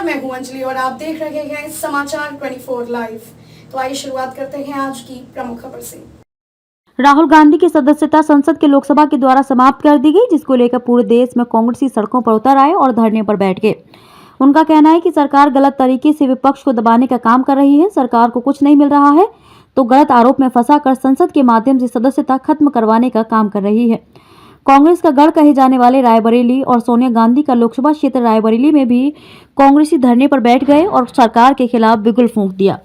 मैं हूं अंजलि और आप देख रहे हैं समाचार 24 लाइव। तो आइए शुरुआत करते हैं आज की प्रमुख खबर से। राहुल गांधी की सदस्यता संसद के लोकसभा के द्वारा समाप्त कर दी गई, जिसको लेकर पूरे देश में कांग्रेसी सड़कों पर उतर आए और धरने पर बैठ गए। उनका कहना है कि सरकार गलत तरीके से विपक्ष को दबाने का काम कर रही है। सरकार को कुछ नहीं मिल रहा है तो गलत आरोप में फंसाकर संसद के माध्यम से सदस्यता खत्म करवाने का काम कर रही है। कांग्रेस का गढ़ कहे जाने वाले रायबरेली और सोनिया गांधी का लोकसभा क्षेत्र रायबरेली में भी कांग्रेसी धरने पर बैठ गए और सरकार के खिलाफ बिगुल फूंक दिया।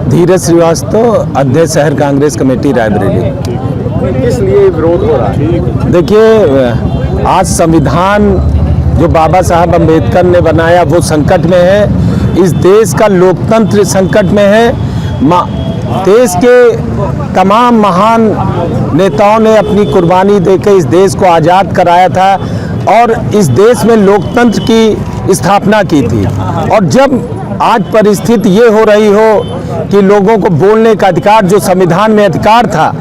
धीरज श्रीवास्तव, अध्यक्ष शहर कांग्रेस कमेटी रायबरेली। किस लिए विरोध हो रहा है? देखिए, आज संविधान जो बाबा साहब अम्बेडकर ने बनाया वो संकट में है। इस देश का लोकतंत्र संकट में है। देश के तमाम महान नेताओं ने अपनी कुर्बानी देकर इस देश को आज़ाद कराया था और इस देश में लोकतंत्र की स्थापना की थी। और जब आज परिस्थिति ये हो रही हो कि लोगों को बोलने का अधिकार, जो संविधान में अधिकार था,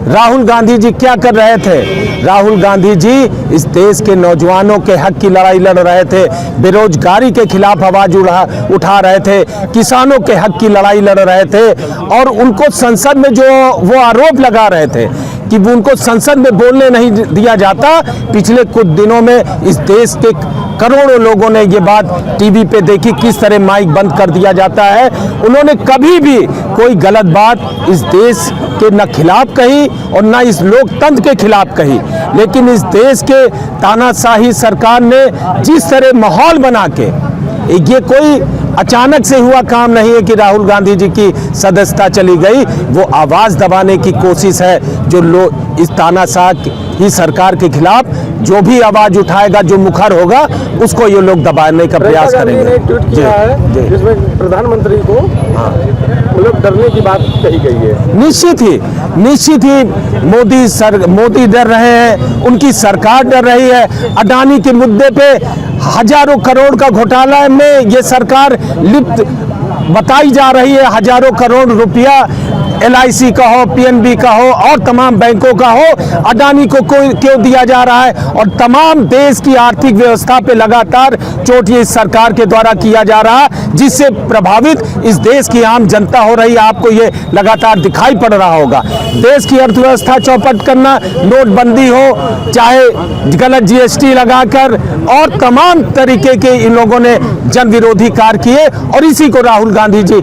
राहुल गांधी जी क्या कर रहे थे? राहुल गांधी जी इस देश के नौजवानों के हक की लड़ाई लड़ रहे थे, बेरोजगारी के खिलाफ आवाज उठा रहे थे, किसानों के हक की लड़ाई लड़ रहे थे। और उनको संसद में जो वो आरोप लगा रहे थे कि उनको संसद में बोलने नहीं दिया जाता, पिछले कुछ दिनों में इस देश के करोड़ों लोगों ने ये बात टीवी पे देखी, किस तरह माइक बंद कर दिया जाता है। उन्होंने कभी भी कोई गलत बात इस देश के न खिलाफ कही और न इस लोकतंत्र के खिलाफ कही, लेकिन इस देश के तानाशाही सरकार ने जिस तरह माहौल बना के, ये कोई अचानक से हुआ काम नहीं है कि राहुल गांधी जी की सदस्यता चली गई, वो आवाज़ दबाने की कोशिश है। जो लोग इस तानाशाह ही सरकार के खिलाफ जो भी आवाज़ उठाएगा, जो मुखर होगा, उसको ये लोग दबाने का प्रयास करेंगे। ट्वीट किया है जिसमें प्रधानमंत्री को मतलब डरने की बात कही गई है। निश्चित ही मोदी डर रहे हैं, उनकी सरकार डर रही है। अडानी के मुद्दे पे हजारों करोड़ का घोटाला में ये सरकार लिप्त बताई जा रही है। हजारों करोड़ रुपया LIC का हो, PNB का हो और तमाम बैंकों का हो, अडानी को क्यों दिया जा रहा है? और तमाम देश की आर्थिक व्यवस्था पे लगातार चोट ये इस सरकार के द्वारा किया जा रहा है, जिससे प्रभावित इस देश की आम जनता हो रही है। आपको ये लगातार दिखाई पड़ रहा होगा। देश की अर्थव्यवस्था चौपट करना, नोटबंदी हो, चाहे गलत GST लगाकर और तमाम तरीके के इन लोगों ने जन विरोधी कार्य किए और इसी को राहुल गांधी जी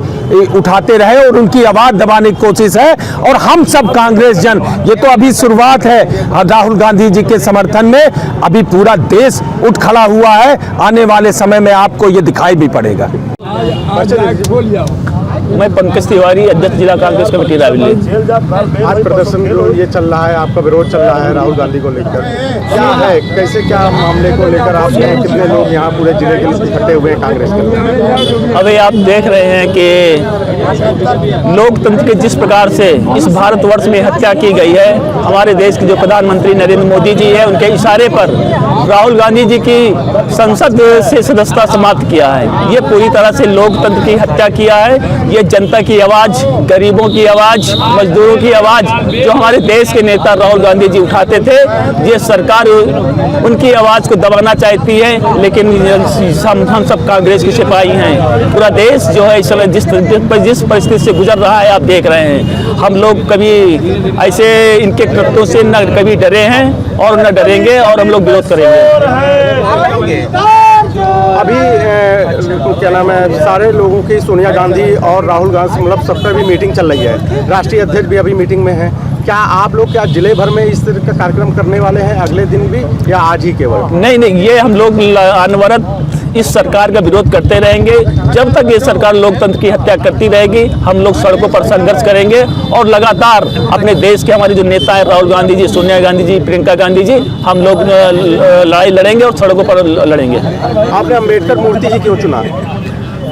उठाते रहे और उनकी आवाज दबाने की कोशिश है। और हम सब कांग्रेस जन, ये तो अभी शुरुआत है। राहुल गांधी जी के समर्थन में अभी पूरा देश उठ खड़ा हुआ है। आने वाले समय में आपको ये दिखाई भी पड़ेगा। मैं पंकज तिवारी, अध्यक्ष जिला कांग्रेस कमेटी रायबरेली। आज प्रदर्शन जो ये चल रहा है, आपका विरोध चल रहा है राहुल गांधी को लेकर, क्या है, कैसे, क्या मामले को लेकर आप कितने लोग यहाँ पूरे जिले के इकट्ठे हुए हैं कांग्रेस के? अभी आप देख रहे हैं कि लोकतंत्र के जिस प्रकार से इस भारतवर्ष में हत्या की गई है, हमारे देश के जो प्रधानमंत्री नरेंद्र मोदी जी है, उनके इशारे पर राहुल गांधी जी की संसद से सदस्यता समाप्त किया है। ये पूरी तरह से लोकतंत्र की हत्या किया है। ये जनता की आवाज़, गरीबों की आवाज़, मजदूरों की आवाज़ जो हमारे देश के नेता राहुल गांधी जी उठाते थे, ये सरकार उनकी आवाज़ को दबाना चाहती है। लेकिन हम सब कांग्रेस के सिपाही हैं। पूरा देश जो है इस समय जिस परिस्थिति से गुजर रहा है, आप देख रहे हैं। हम लोग कभी ऐसे इनके कृत्यों से न कभी डरे हैं और न डरेंगे और हम लोग विरोध करेंगे। अभी क्या नाम है, सारे लोगों की सोनिया गांधी और राहुल गांधी मतलब सबका भी मीटिंग चल रही है। राष्ट्रीय अध्यक्ष भी अभी मीटिंग में है। क्या आप लोग क्या जिले भर में इस तरह का कार्यक्रम करने वाले हैं अगले दिन भी, या आज ही केवल? नहीं, ये हम लोग अनवरत इस सरकार का विरोध करते रहेंगे। जब तक ये सरकार लोकतंत्र की हत्या करती रहेगी, हम लोग सड़कों पर संघर्ष करेंगे और लगातार अपने देश के हमारे जो नेता है राहुल गांधी जी, सोनिया गांधी जी, प्रियंका गांधी जी, हम लोग लड़ाई लड़ेंगे और सड़कों पर लड़ेंगे। आपने अम्बेडकर मूर्ति जी क्यों चुना?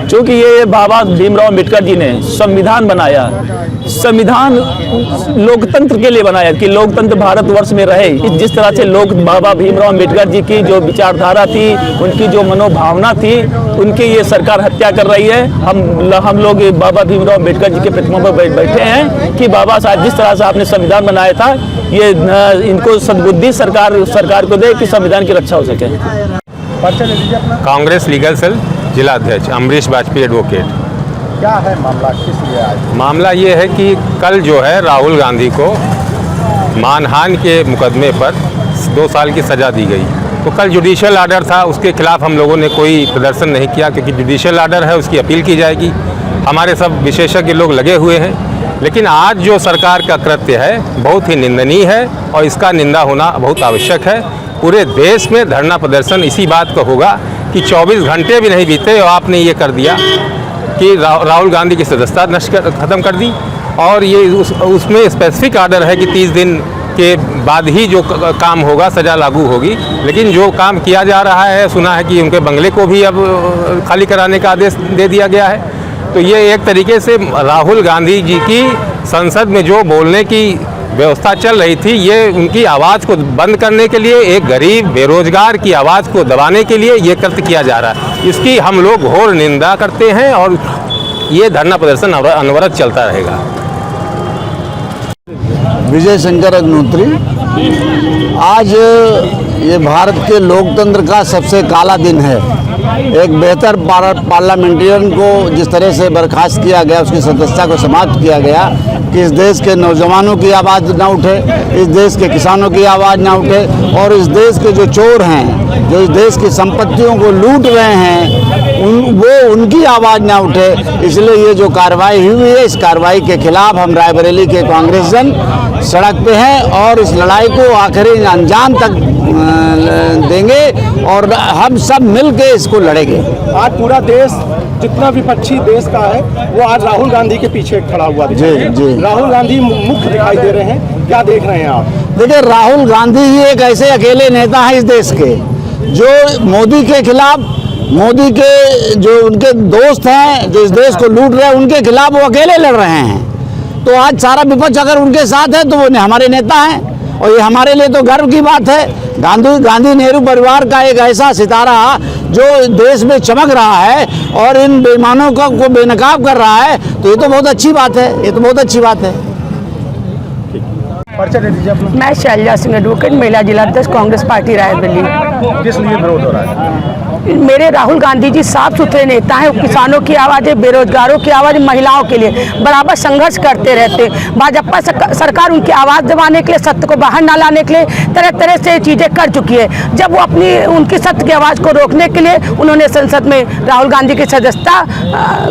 क्योंकि ये बाबा भीमराव अम्बेडकर जी ने संविधान बनाया। संविधान लोकतंत्र के लिए बनाया कि लोकतंत्र भारतवर्ष में रहे। जिस तरह से बाबा भीमराव अम्बेडकर जी की जो विचारधारा थी, उनकी जो मनोभावना थी, उनकी ये सरकार हत्या कर रही है। हम लोग बाबा भीमराव अम्बेडकर जी के प्रतिमा पर बैठे हैं कि बाबा साहब जिस तरह से आपने संविधान बनाया था, ये इनको सद्बुद्धि सरकार को दे कि संविधान की रक्षा हो सके। परिचय ले लीजिए अपना। कांग्रेस लीगल सेल जिला अध्यक्ष अमरीश वाजपेयी एडवोकेट। क्या है मामला, किस लिए आज? मामला ये है कि कल जो है राहुल गांधी को मानहानि के मुकदमे पर 2 साल की सज़ा दी गई। तो कल जुडिशियल आर्डर था, उसके खिलाफ हम लोगों ने कोई प्रदर्शन नहीं किया, क्योंकि जुडिशियल आर्डर है, उसकी अपील की जाएगी। हमारे सब विशेषज्ञ लोग लगे हुए हैं। लेकिन आज जो सरकार का कृत्य है बहुत ही निंदनीय है और इसका निंदा होना बहुत आवश्यक है। पूरे देश में धरना प्रदर्शन इसी बात का होगा कि 24 घंटे भी नहीं बीते और आपने ये कर दिया कि राहुल गांधी की सदस्यता नष्ट ख़त्म कर दी। और ये उसमें स्पेसिफिक आर्डर है कि 30 दिन के बाद ही जो काम होगा सज़ा लागू होगी। लेकिन जो काम किया जा रहा है, सुना है कि उनके बंगले को भी अब खाली कराने का आदेश दे दिया गया है। तो ये एक तरीके से राहुल गांधी जी की संसद में जो बोलने की व्यवस्था चल रही थी, ये उनकी आवाज़ को बंद करने के लिए, एक गरीब बेरोजगार की आवाज़ को दबाने के लिए ये कृत्य किया जा रहा है। इसकी हम लोग घोर निंदा करते हैं और ये धरना प्रदर्शन अनवरत चलता रहेगा। विजय शंकर अग्निहोत्री, आज ये भारत के लोकतंत्र का सबसे काला दिन है। एक बेहतर पार्लियामेंटेरियन को जिस तरह से बर्खास्त किया गया, उसकी सदस्यता को समाप्त किया गया कि इस देश के नौजवानों की आवाज़ ना उठे, इस देश के किसानों की आवाज़ ना उठे और इस देश के जो चोर हैं, जो इस देश की संपत्तियों को लूट रहे हैं, वो उनकी आवाज़ ना उठे। इसलिए ये जो कार्रवाई हुई है, इस कार्रवाई के खिलाफ हम रायबरेली के कांग्रेसजन सड़क पे हैं और इस लड़ाई को आखिरी अंजाम तक देंगे और हम सब मिल के इसको लड़ेंगे। आज पूरा देश, जितना विपक्षी देश का है, वो आज राहुल गांधी के पीछे खड़ा हुआ दिखाई दे रहा है। जी। राहुल गांधी मुख्य दिखाई दे रहे हैं, क्या देख रहे हैं आप? देखिए, राहुल गांधी ही एक ऐसे अकेले नेता हैं इस देश के जो मोदी के खिलाफ, मोदी के जो उनके दोस्त हैं जो इस देश को लूट रहे हैं, उनके खिलाफ वो अकेले लड़ रहे हैं। तो आज सारा विपक्ष अगर उनके साथ है तो वो हमारे नेता हैं और ये हमारे लिए तो गर्व की बात है। गांधी नेहरू परिवार का एक ऐसा सितारा जो देश में चमक रहा है और इन बेईमानों को बेनकाब कर रहा है, तो ये तो बहुत अच्छी बात है, ये तो बहुत अच्छी बात है। परिचय दे दीजिए अपना। मैं शैलजा सिंह एडवोकेट, महिला जिला अध्यक्ष कांग्रेस पार्टी रायबरेली। किस लिए विरोध हो रहा है? मेरे राहुल गांधी जी साफ सुथरे नेता हैं, किसानों की आवाज़ है, बेरोजगारों की आवाज़, महिलाओं के लिए बराबर संघर्ष करते रहते। भाजपा सरकार उनकी आवाज़ दबाने के लिए, सत्य को बाहर न लाने के लिए तरह तरह से चीज़ें कर चुकी है। जब वो उनकी सत्य की आवाज़ को रोकने के लिए उन्होंने संसद में राहुल गांधी की सदस्यता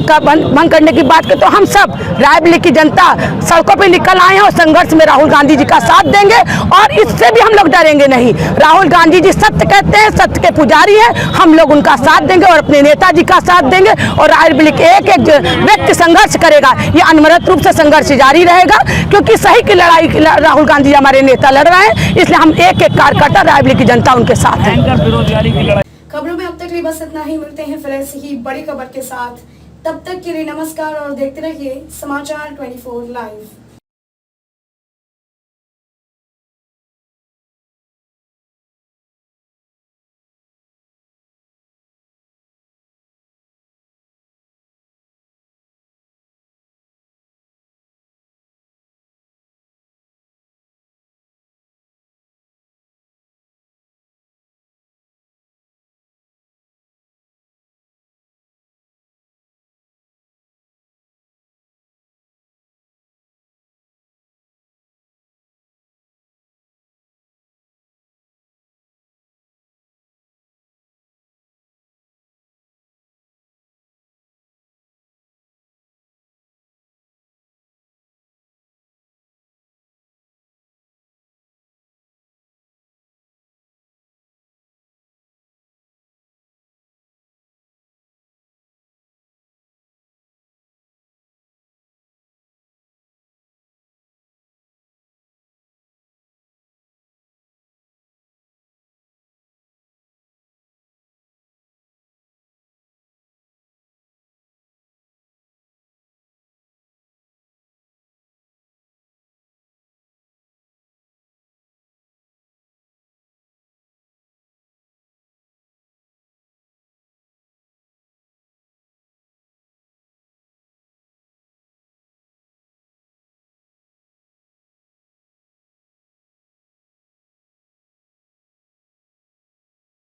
का भंग करने की बात की, तो हम सब रायबरेली की जनता सड़कों पर निकल आए हैं और संघर्ष में राहुल गांधी जी का साथ देंगे और इससे भी हम लोग डरेंगे नहीं। राहुल गांधी जी सत्य कहते हैं, सत्य के पुजारी हैं, हम लोग उनका साथ देंगे और अपने नेताजी का साथ देंगे और रायबरेली के एक एक व्यक्ति संघर्ष करेगा। ये अनवरत रूप से संघर्ष जारी रहेगा, क्योंकि सही की लड़ाई राहुल गांधी जी हमारे नेता लड़ रहे हैं, इसलिए हम एक एक कार्यकर्ता रायबरेली की जनता उनके साथ है। खबरों में अब तक लिए बस इतना ही। मिलते हैं फिर ऐसी ही बड़ी खबर के साथ। तब तक के लिए नमस्कार और देखते रहिए समाचार 24 लाइव।